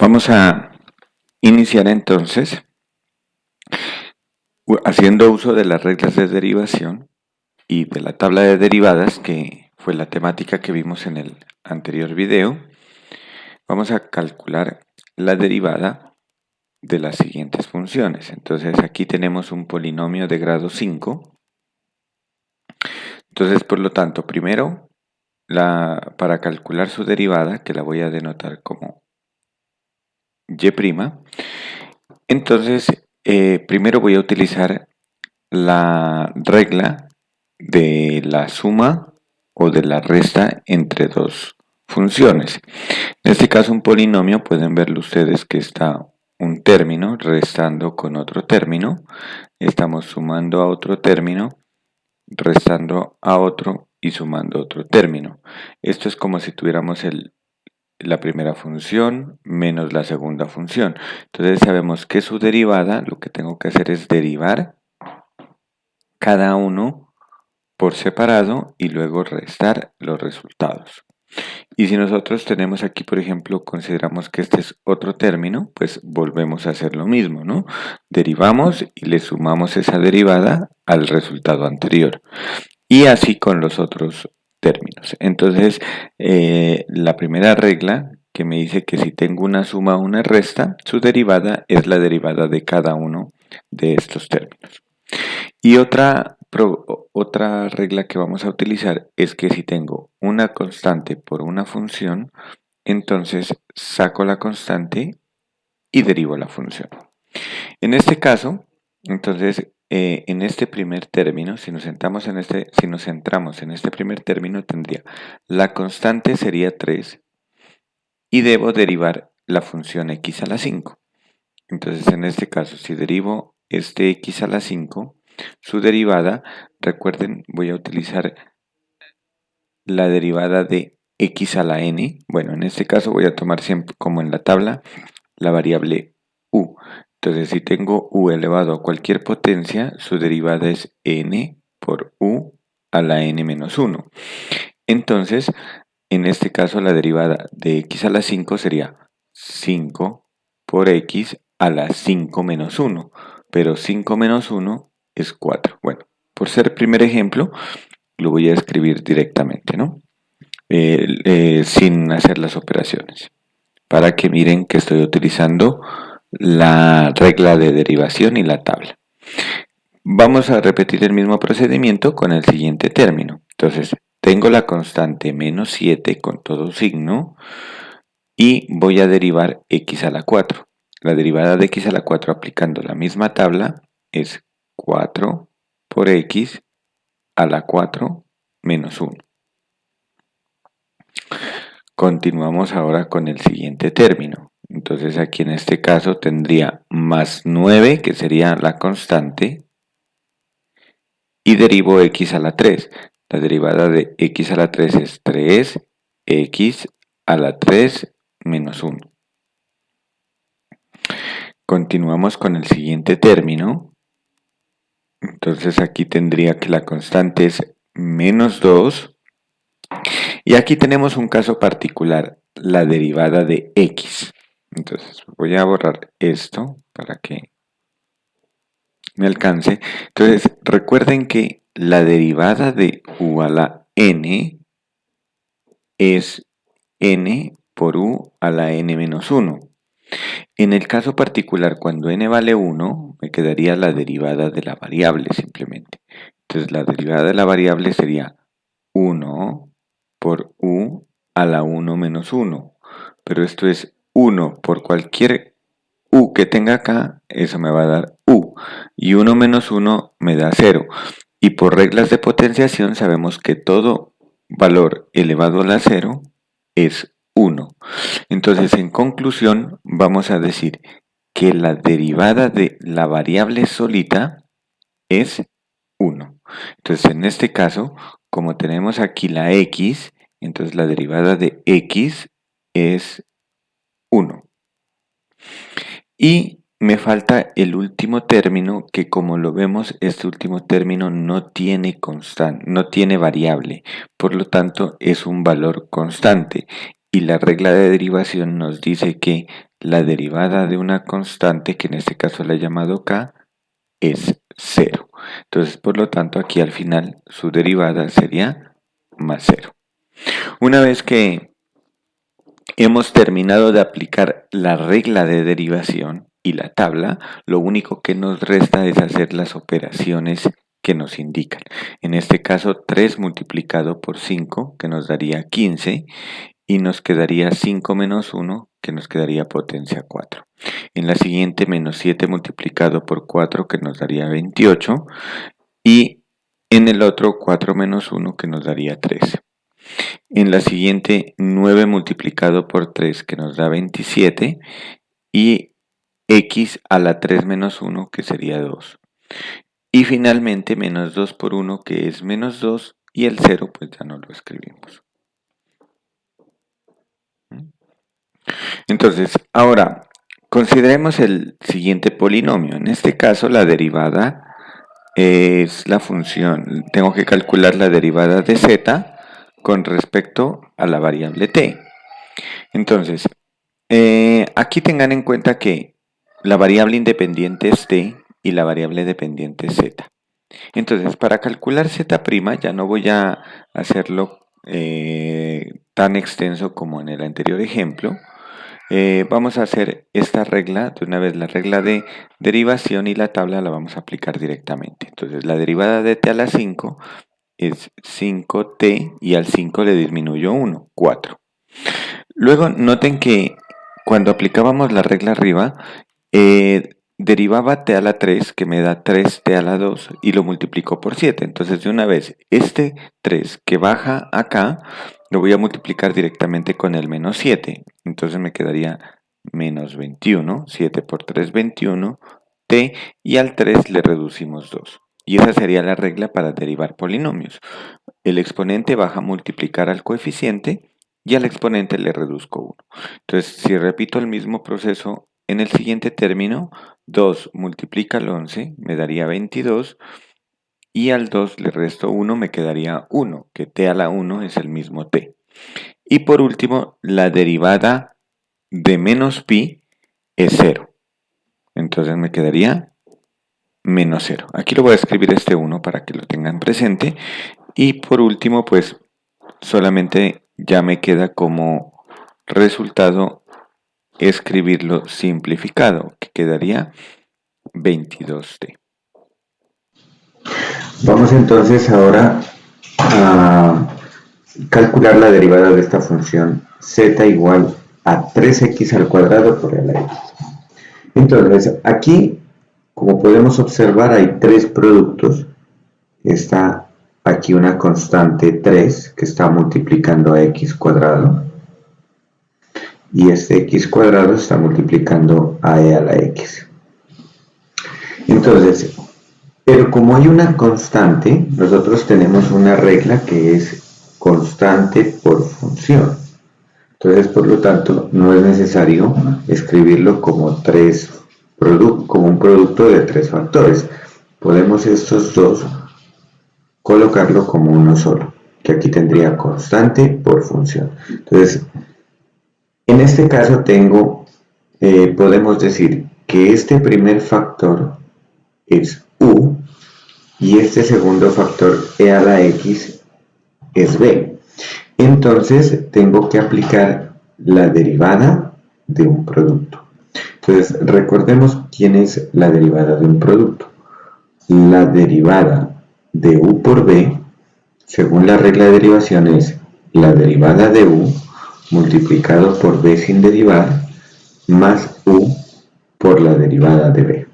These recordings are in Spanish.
Vamos a iniciar entonces haciendo uso de las reglas de derivación y de la tabla de derivadas, que fue la temática que vimos en el anterior video. Vamos a calcular la derivada de las siguientes funciones. Entonces aquí tenemos un polinomio de grado 5. Entonces, por lo tanto, primero, para calcular su derivada, que la voy a denotar como y', entonces primero voy a utilizar la regla de la suma o de la resta entre dos funciones. En este caso, un polinomio, pueden verlo ustedes que está un término restando con otro término. Estamos sumando a otro término, restando a otro y sumando otro término. Esto es como si tuviéramos la primera función menos la segunda función. Entonces sabemos que su derivada, lo que tengo que hacer es derivar cada uno por separado y luego restar los resultados. Y si nosotros tenemos aquí, por ejemplo, consideramos que este es otro término, pues volvemos a hacer lo mismo, ¿no? Derivamos y le sumamos esa derivada al resultado anterior. Y así con los otros términos. Entonces, la primera regla que me dice que si tengo una suma o una resta, su derivada es la derivada de cada uno de estos términos. Y otra regla que vamos a utilizar es que si tengo una constante por una función, entonces saco la constante y derivo la función. En este caso, entonces, en este primer término, si nos centramos en este primer término, tendría la constante sería 3 y debo derivar la función x a la 5. Entonces, en este caso, si derivo este x a la 5, su derivada, recuerden, voy a utilizar la derivada de x a la n. Bueno, en este caso voy a tomar siempre, como en la tabla, la variable u. Entonces, si tengo u elevado a cualquier potencia, su derivada es n por u a la n menos 1. Entonces, en este caso, la derivada de x a la 5 sería 5 por x a la 5 menos 1. Pero 5 menos 1 es 4. Bueno, por ser primer ejemplo, lo voy a escribir directamente, ¿no? Sin hacer las operaciones, para que miren que estoy utilizando la regla de derivación y la tabla. Vamos a repetir el mismo procedimiento con el siguiente término. Entonces, tengo la constante menos 7 con todo signo y voy a derivar x a la 4. La derivada de x a la 4 aplicando la misma tabla es 4 por x a la 4 menos 1. Continuamos ahora con el siguiente término. Entonces aquí en este caso tendría más 9, que sería la constante, y derivo x a la 3. La derivada de x a la 3 es 3x a la 3 menos 1. Continuamos con el siguiente término. Entonces aquí tendría que la constante es menos 2. Y aquí tenemos un caso particular, la derivada de x. Entonces voy a borrar esto para que me alcance. Entonces recuerden que la derivada de u a la n es n por u a la n menos 1. En el caso particular, cuando n vale 1, me quedaría la derivada de la variable simplemente. Entonces la derivada de la variable sería 1 por u a la 1 menos 1. Pero esto es 1 por cualquier u que tenga acá, eso me va a dar u. Y 1 menos 1 me da 0. Y por reglas de potenciación sabemos que todo valor elevado a la 0 es 1. Entonces, en conclusión, vamos a decir que la derivada de la variable solita es 1. Entonces, en este caso, como tenemos aquí la x, entonces la derivada de x es 1. Y me falta el último término, que como lo vemos, este último término no tiene constante, no tiene variable, por lo tanto es un valor constante. Y la regla de derivación nos dice que la derivada de una constante, que en este caso la he llamado k, es 0. Entonces, por lo tanto, aquí al final su derivada sería más 0. Una vez que hemos terminado de aplicar la regla de derivación y la tabla, lo único que nos resta es hacer las operaciones que nos indican. En este caso, 3 multiplicado por 5, que nos daría 15, y nos quedaría 5 menos 1, que nos quedaría potencia 4. En la siguiente, menos 7 multiplicado por 4, que nos daría 28, y en el otro, 4 menos 1, que nos daría 13. En la siguiente, 9 multiplicado por 3, que nos da 27, y x a la 3 menos 1, que sería 2. Y finalmente, menos 2 por 1, que es menos 2, y el 0, pues ya no lo escribimos. Entonces, ahora, consideremos el siguiente polinomio. En este caso, la derivada es la función. Tengo que calcular la derivada de z con respecto a la variable t. Entonces, aquí tengan en cuenta que la variable independiente es t y la variable dependiente es z. Entonces, para calcular z' ya no voy a hacerlo tan extenso como en el anterior ejemplo. Vamos a hacer esta regla, de una vez la regla de derivación, y la tabla la vamos a aplicar directamente. Entonces, la derivada de t a la 5 es 5t, y al 5 le disminuyo 1, 4. Luego noten que cuando aplicábamos la regla arriba, derivaba t a la 3, que me da 3t a la 2, y lo multiplico por 7. Entonces, de una vez, este 3 que baja acá, lo voy a multiplicar directamente con el menos 7. Entonces me quedaría menos 21, 7 por 3, 21, t, y al 3 le reducimos 2. Y esa sería la regla para derivar polinomios. El exponente baja a multiplicar al coeficiente, y al exponente le reduzco 1. Entonces, si repito el mismo proceso en el siguiente término, 2 multiplica al 11, me daría 22, y al 2 le resto 1, me quedaría 1, que t a la 1 es el mismo t. Y por último, la derivada de menos pi es 0. Entonces me quedaría menos 0. Aquí lo voy a escribir este 1 para que lo tengan presente. Y por último, pues solamente ya me queda como resultado escribirlo simplificado, que quedaría 22t. Vamos entonces ahora a calcular la derivada de esta función z igual a 3x al cuadrado por la x. Entonces, aquí, como podemos observar, hay tres productos. Está aquí una constante 3 que está multiplicando a x cuadrado, y este x cuadrado está multiplicando a e a la x. Entonces, pero como hay una constante, nosotros tenemos una regla que es constante por función. Entonces, por lo tanto, no es necesario escribirlo como un producto de tres factores. Podemos estos dos colocarlo como uno solo, que aquí tendría constante por función. Entonces, en este caso podemos decir que este primer factor es u, y este segundo factor e a la x es b. Entonces tengo que aplicar la derivada de un producto. Entonces recordemos quién es la derivada de un producto. La derivada de u por b, según la regla de derivación, es la derivada de u multiplicado por b sin derivar más u por la derivada de b.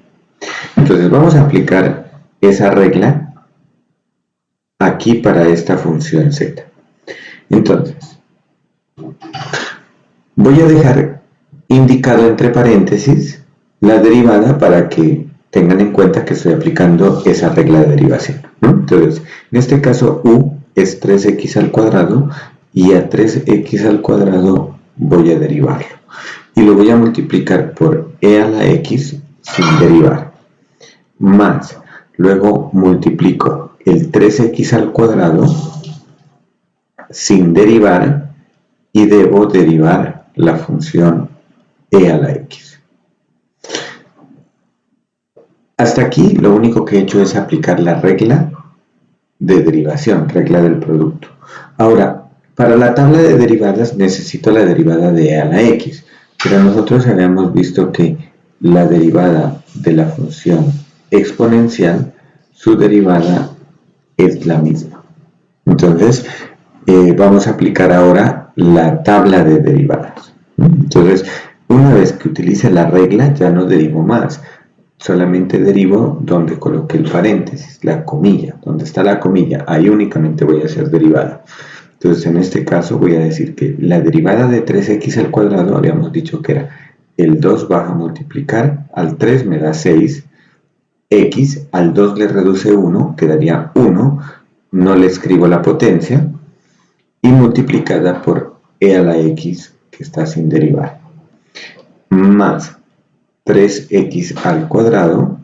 Entonces vamos a aplicar esa regla aquí para esta función z. Entonces, voy a dejar indicado entre paréntesis la derivada para que tengan en cuenta que estoy aplicando esa regla de derivación, ¿no? Entonces, en este caso u es 3x al cuadrado, y a 3x al cuadrado voy a derivarlo. Y lo voy a multiplicar por e a la x sin derivar, más, luego multiplico el 3x al cuadrado sin derivar, y debo derivar la función e a la x. Hasta aquí lo único que he hecho es aplicar la regla de derivación, regla del producto. Ahora, para la tabla de derivadas necesito la derivada de e a la x, pero nosotros habíamos visto que la derivada de la función exponencial, su derivada es la misma. Entonces, vamos a aplicar ahora la tabla de derivadas. Entonces, una vez que utilice la regla, ya no derivo más. Solamente derivo donde coloqué el paréntesis, la comilla. Donde está la comilla, ahí únicamente voy a hacer derivada. Entonces, en este caso voy a decir que la derivada de 3x al cuadrado, habíamos dicho que era el 2 baja a multiplicar, al 3 me da 6, x, al 2 le reduce 1, quedaría 1, no le escribo la potencia, y multiplicada por e a la x, que está sin derivar, más 3x al cuadrado,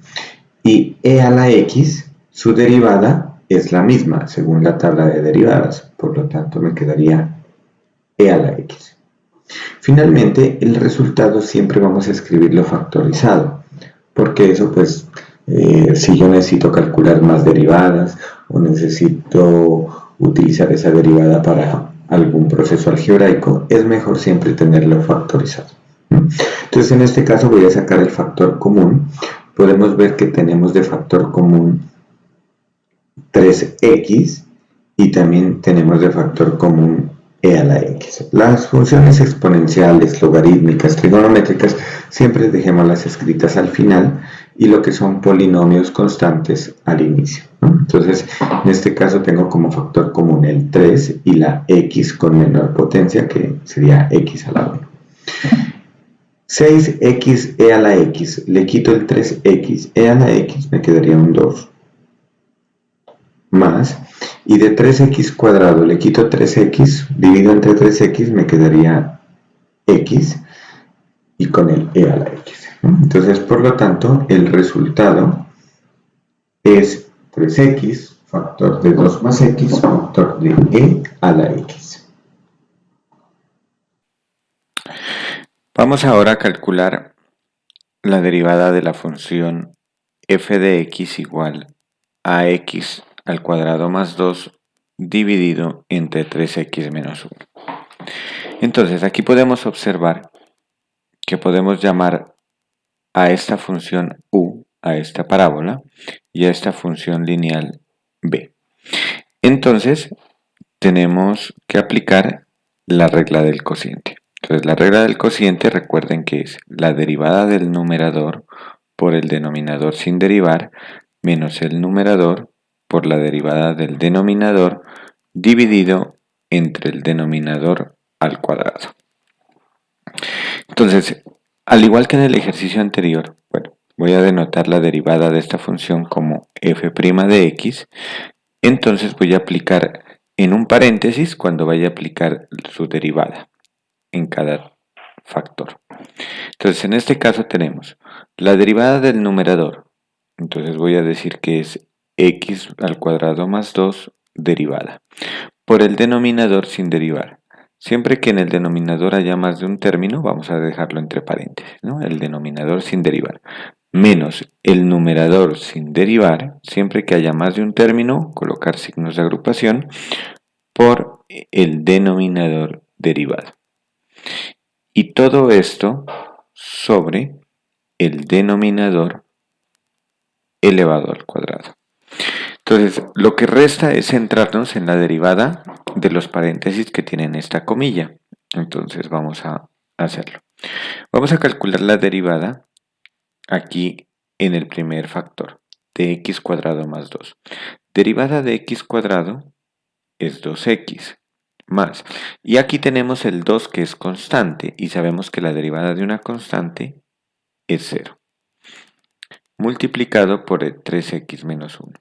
y e a la x, su derivada es la misma, según la tabla de derivadas, por lo tanto me quedaría e a la x. Finalmente, el resultado siempre vamos a escribirlo factorizado, porque eso pues, si yo necesito calcular más derivadas o necesito utilizar esa derivada para algún proceso algebraico, es mejor siempre tenerlo factorizado. Entonces, en este caso voy a sacar el factor común. Podemos ver que tenemos de factor común 3x y también tenemos de factor común e a la x. Las funciones exponenciales, logarítmicas, trigonométricas, siempre dejémoslas escritas al final y lo que son polinomios constantes al inicio, ¿no? Entonces, en este caso tengo como factor común el 3 y la x con menor potencia, que sería x a la 1. 6x e a la x, le quito el 3x, e a la x me quedaría un 2, más, y de 3x cuadrado le quito 3x, divido entre 3x, me quedaría x, y con el e a la x. Entonces, por lo tanto, el resultado es 3x, factor de 2 más x, factor de e a la x. Vamos ahora a calcular la derivada de la función f de x igual a x al cuadrado más 2 dividido entre 3x menos 1. Entonces aquí podemos observar que podemos llamar a esta función u, a esta parábola, y a esta función lineal b. Entonces tenemos que aplicar la regla del cociente. Entonces la regla del cociente, recuerden que es la derivada del numerador por el denominador sin derivar menos el numerador por la derivada del denominador dividido entre el denominador al cuadrado. Entonces, al igual que en el ejercicio anterior, bueno, voy a denotar la derivada de esta función como f' de x, entonces voy a aplicar en un paréntesis cuando vaya a aplicar su derivada en cada factor. Entonces, en este caso tenemos la derivada del numerador. Entonces voy a decir que es x al cuadrado más 2 derivada por el denominador sin derivar. Siempre que en el denominador haya más de un término, vamos a dejarlo entre paréntesis, ¿no? El denominador sin derivar. Menos el numerador sin derivar, siempre que haya más de un término, colocar signos de agrupación, por el denominador derivado. Y todo esto sobre el denominador elevado al cuadrado. Entonces, lo que resta es centrarnos en la derivada de los paréntesis que tienen esta comilla. Entonces, vamos a hacerlo. Vamos a calcular la derivada aquí en el primer factor, de x cuadrado más 2. Derivada de x cuadrado es 2x más. Y aquí tenemos el 2 que es constante y sabemos que la derivada de una constante es 0. Multiplicado por el 3x menos 1.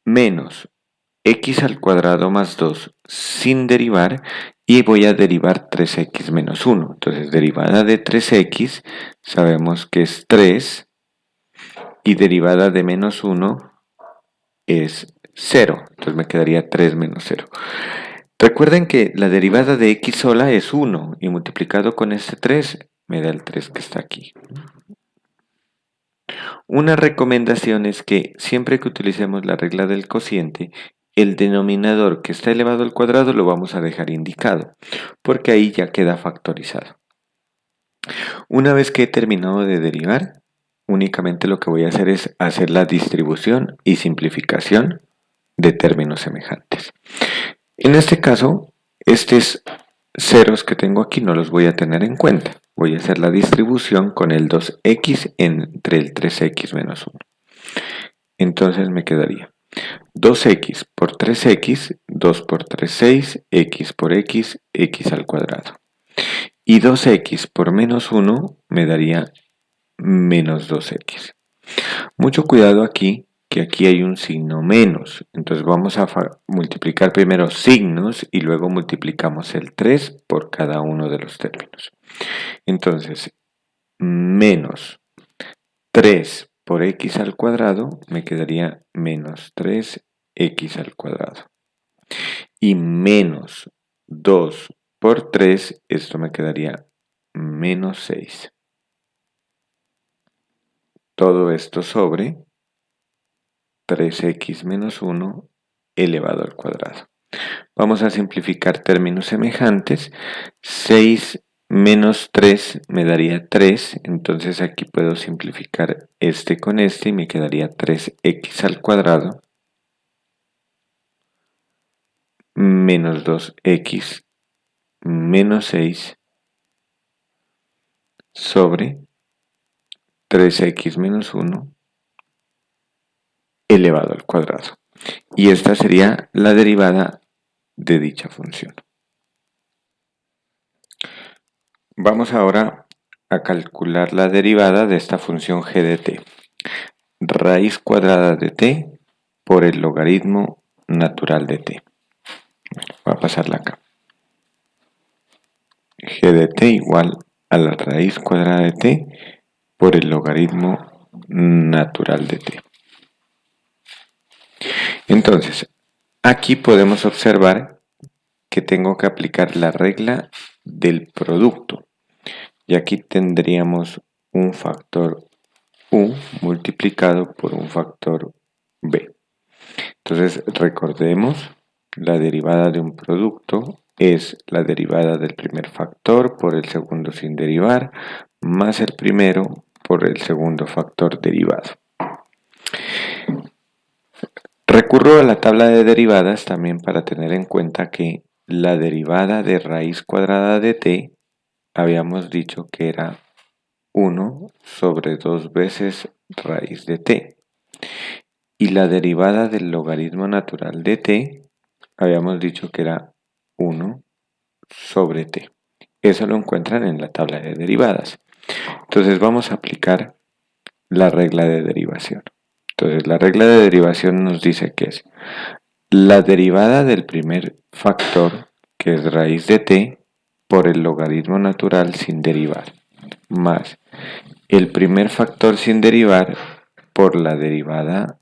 Menos x al cuadrado más 2 sin derivar y voy a derivar 3x menos 1. Entonces derivada de 3x sabemos que es 3 y derivada de menos 1 es 0. Entonces me quedaría 3 menos 0. Recuerden que la derivada de x sola es 1 y multiplicado con este 3 me da el 3 que está aquí. Una recomendación es que siempre que utilicemos la regla del cociente, el denominador que está elevado al cuadrado lo vamos a dejar indicado, porque ahí ya queda factorizado. Una vez que he terminado de derivar, únicamente lo que voy a hacer es hacer la distribución y simplificación de términos semejantes. En este caso, estos ceros que tengo aquí no los voy a tener en cuenta. Voy a hacer la distribución con el 2x entre el 3x menos 1. Entonces me quedaría 2x por 3x, 2 por 3, 6, x por x, x al cuadrado. Y 2x por menos 1 me daría menos 2x. Mucho cuidado aquí, que aquí hay un signo menos. Entonces vamos a multiplicar primero signos y luego multiplicamos el 3 por cada uno de los términos. Entonces, menos 3 por x al cuadrado me quedaría menos 3x al cuadrado. Y menos 2 por 3, esto me quedaría menos 6. Todo esto sobre 3x menos 1 elevado al cuadrado. Vamos a simplificar términos semejantes. 6 menos 3 me daría 3, entonces aquí puedo simplificar este con este y me quedaría 3x al cuadrado menos 2x menos 6 sobre 3x menos 1 elevado al cuadrado. Y esta sería la derivada de dicha función. Vamos ahora a calcular la derivada de esta función g de t. Raíz cuadrada de t por el logaritmo natural de t. Voy a pasarla acá. G de t igual a la raíz cuadrada de t por el logaritmo natural de t. Entonces, aquí podemos observar que tengo que aplicar la regla del producto. Y aquí tendríamos un factor u multiplicado por un factor b. Entonces, recordemos, la derivada de un producto es la derivada del primer factor por el segundo sin derivar, más el primero por el segundo factor derivado. Recurro a la tabla de derivadas también para tener en cuenta que la derivada de raíz cuadrada de t habíamos dicho que era 1 sobre 2 veces raíz de t. Y la derivada del logaritmo natural de t habíamos dicho que era 1 sobre t. Eso lo encuentran en la tabla de derivadas. Entonces vamos a aplicar la regla de derivación. Entonces la regla de derivación nos dice que es la derivada del primer factor, que es raíz de t, por el logaritmo natural sin derivar, más el primer factor sin derivar por la derivada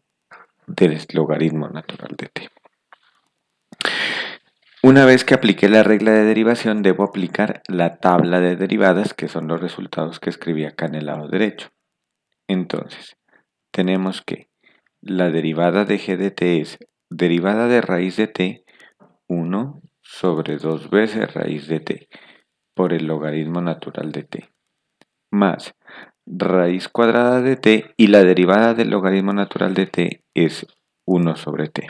del logaritmo natural de t. Una vez que apliqué la regla de derivación, debo aplicar la tabla de derivadas, que son los resultados que escribí acá en el lado derecho. Entonces, tenemos que la derivada de g de t es derivada de raíz de t 1 sobre 2 veces raíz de t por el logaritmo natural de t, más raíz cuadrada de t, y la derivada del logaritmo natural de t es 1 sobre t.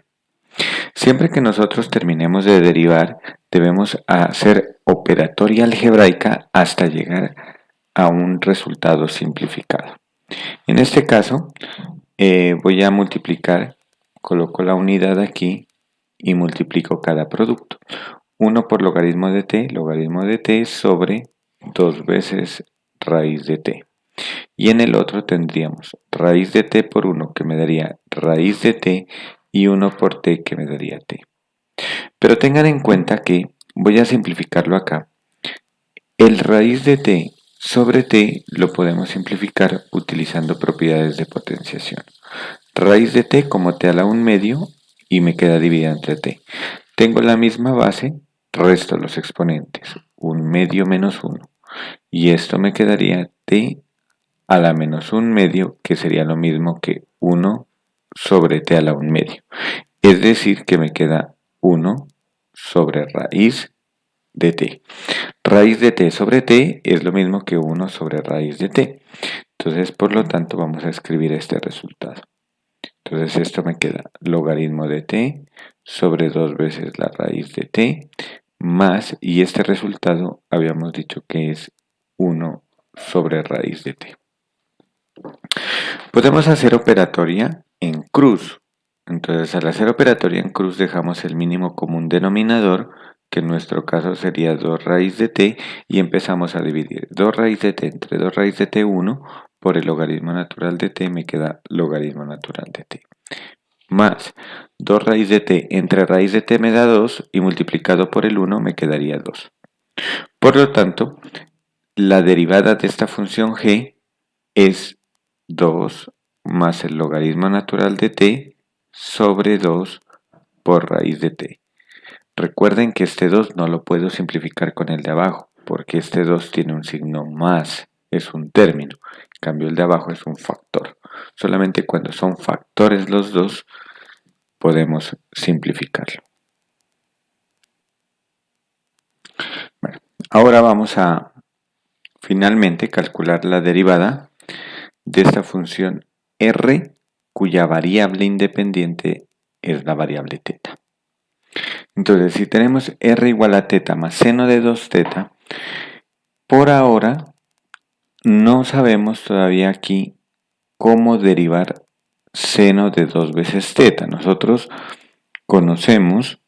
Siempre que nosotros terminemos de derivar, debemos hacer operatoria algebraica hasta llegar a un resultado simplificado. En este caso, voy a multiplicar, coloco la unidad aquí y multiplico cada producto. 1 por logaritmo de t sobre 2 veces raíz de t. Y en el otro tendríamos raíz de t por 1, que me daría raíz de t, y 1 por t, que me daría t. Pero tengan en cuenta que voy a simplificarlo acá. El raíz de t sobre t lo podemos simplificar utilizando propiedades de potenciación. Raíz de t como t a la 1 medio y me queda dividida entre t. Tengo la misma base, resto los exponentes. 1 medio menos 1. Y esto me quedaría t a la menos 1 medio, que sería lo mismo que 1 sobre t a la 1 medio. Es decir, que me queda 1 sobre raíz de t. Raíz de t sobre t es lo mismo que 1 sobre raíz de t. Entonces, por lo tanto, vamos a escribir este resultado. Entonces, esto me queda logaritmo de t sobre 2 veces la raíz de t más, y este resultado habíamos dicho que es 1 sobre raíz de t. Podemos hacer operatoria en cruz. Entonces, al hacer operatoria en cruz dejamos el mínimo común denominador, que en nuestro caso sería 2 raíz de t, y empezamos a dividir 2 raíz de t entre 2 raíz de t1 por el logaritmo natural de t, me queda logaritmo natural de t. Más 2 raíz de t entre raíz de t me da 2, y multiplicado por el 1 me quedaría 2. Por lo tanto, la derivada de esta función g es 2 más el logaritmo natural de t sobre 2 por raíz de t. Recuerden que este 2 no lo puedo simplificar con el de abajo, porque este 2 tiene un signo más, es un término. En cambio, el de abajo es un factor. Solamente cuando son factores los dos, podemos simplificarlo. Bueno, ahora vamos a finalmente calcular la derivada de esta función r, cuya variable independiente es la variable θ. Entonces, si tenemos r igual a θ más seno de 2θ, por ahora no sabemos todavía aquí cómo derivar seno de 2 veces θ. Nosotros conocemos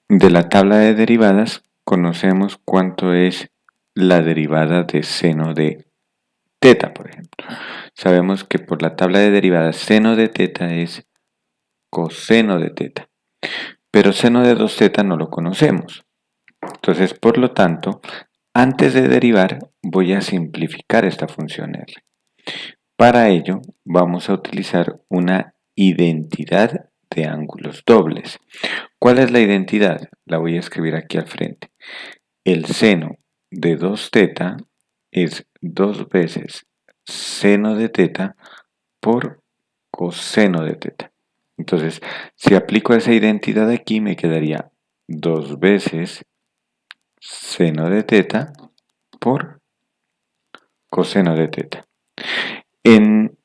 de la tabla de derivadas, conocemos cuánto es la derivada de seno de θ, por ejemplo. Sabemos que por la tabla de derivadas seno de θ es coseno de θ, pero seno de 2θ no lo conocemos. Entonces, por lo tanto, antes de derivar voy a simplificar esta función r. Para ello vamos a utilizar una identidad de ángulos dobles. ¿Cuál es la identidad? La voy a escribir aquí al frente. El seno de 2θ es 2 veces seno de θ por coseno de θ. Entonces, si aplico esa identidad aquí, me quedaría 2 veces seno de θ por coseno de θ. En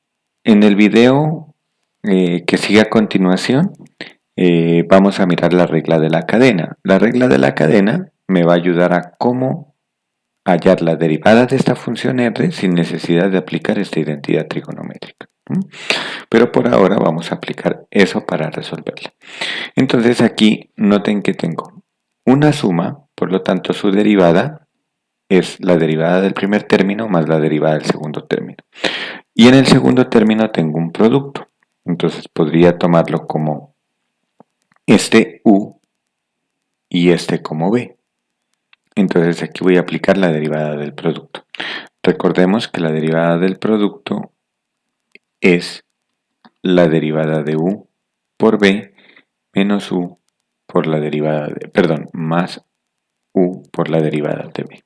el video que sigue a continuación, vamos a mirar la regla de la cadena. La regla de la cadena me va a ayudar a cómo hallar la derivada de esta función r sin necesidad de aplicar esta identidad trigonométrica. Pero por ahora vamos a aplicar eso para resolverla. Entonces aquí noten que tengo una suma, por lo tanto su derivada es la derivada del primer término más la derivada del segundo término. Y en el segundo término tengo un producto. Entonces podría tomarlo como este u y este como b. Entonces aquí voy a aplicar la derivada del producto. Recordemos que la derivada del producto es la derivada de u por b menos u por la derivada de, perdón, más u por la derivada de b.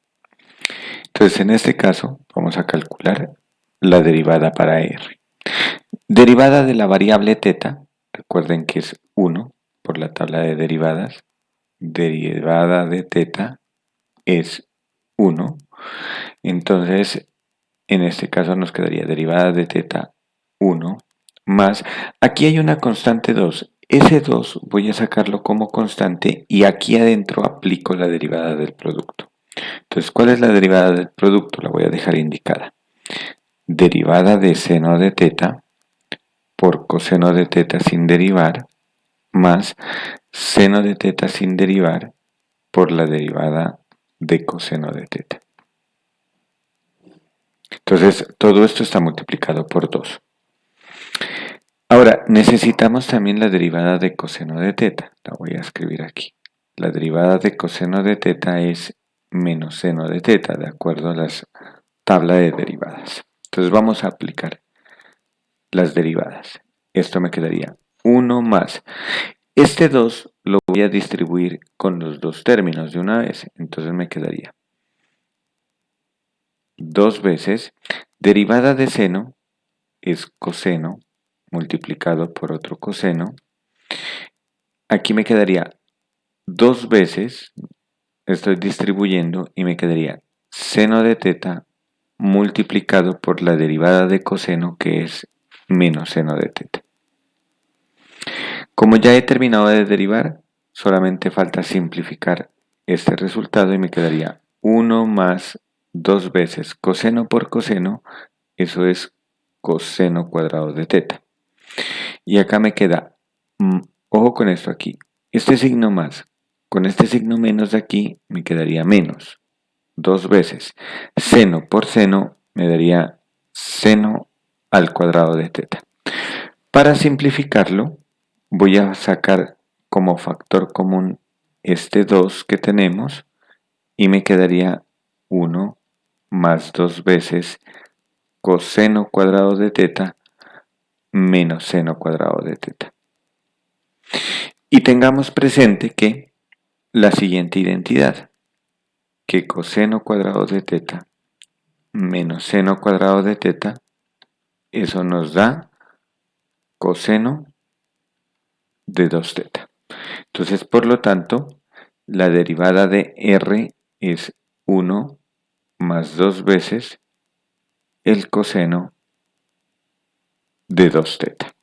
Entonces en este caso vamos a calcular la derivada para r. Derivada de la variable θ, recuerden que es 1 por la tabla de derivadas. Derivada de θ es 1. Entonces, en este caso nos quedaría derivada de θ 1 más, aquí hay una constante 2. Ese 2 voy a sacarlo como constante y aquí adentro aplico la derivada del producto. Entonces, ¿cuál es la derivada del producto? La voy a dejar indicada. Derivada de seno de θ por coseno de θ sin derivar más seno de θ sin derivar por la derivada de coseno de θ. Entonces, todo esto está multiplicado por 2. Ahora, necesitamos también la derivada de coseno de θ. La voy a escribir aquí. La derivada de coseno de θ es menos seno de θ, de acuerdo a la tabla de derivadas. Entonces vamos a aplicar las derivadas. Esto me quedaría 1 más. Este 2 lo voy a distribuir con los dos términos de una vez. Entonces me quedaría 2 veces, derivada de seno es coseno multiplicado por otro coseno. Aquí me quedaría 2 veces, estoy distribuyendo y me quedaría seno de teta multiplicado por la derivada de coseno que es menos seno de teta. Como ya he terminado de derivar, solamente falta simplificar este resultado y me quedaría 1 más 2 veces coseno por coseno, eso es coseno cuadrado de teta. Y acá me queda, ojo con esto aquí, este signo más, con este signo menos de aquí me quedaría menos, 2 veces. Seno por seno me daría seno al cuadrado de teta. Para simplificarlo, voy a sacar como factor común este 2 que tenemos y me quedaría 1 más 2 veces coseno cuadrado de teta menos seno cuadrado de teta. Y tengamos presente que la siguiente identidad, que coseno cuadrado de teta menos seno cuadrado de teta, eso nos da coseno de 2 teta. Entonces, por lo tanto, la derivada de r es 1 más 2 veces el coseno de 2 teta.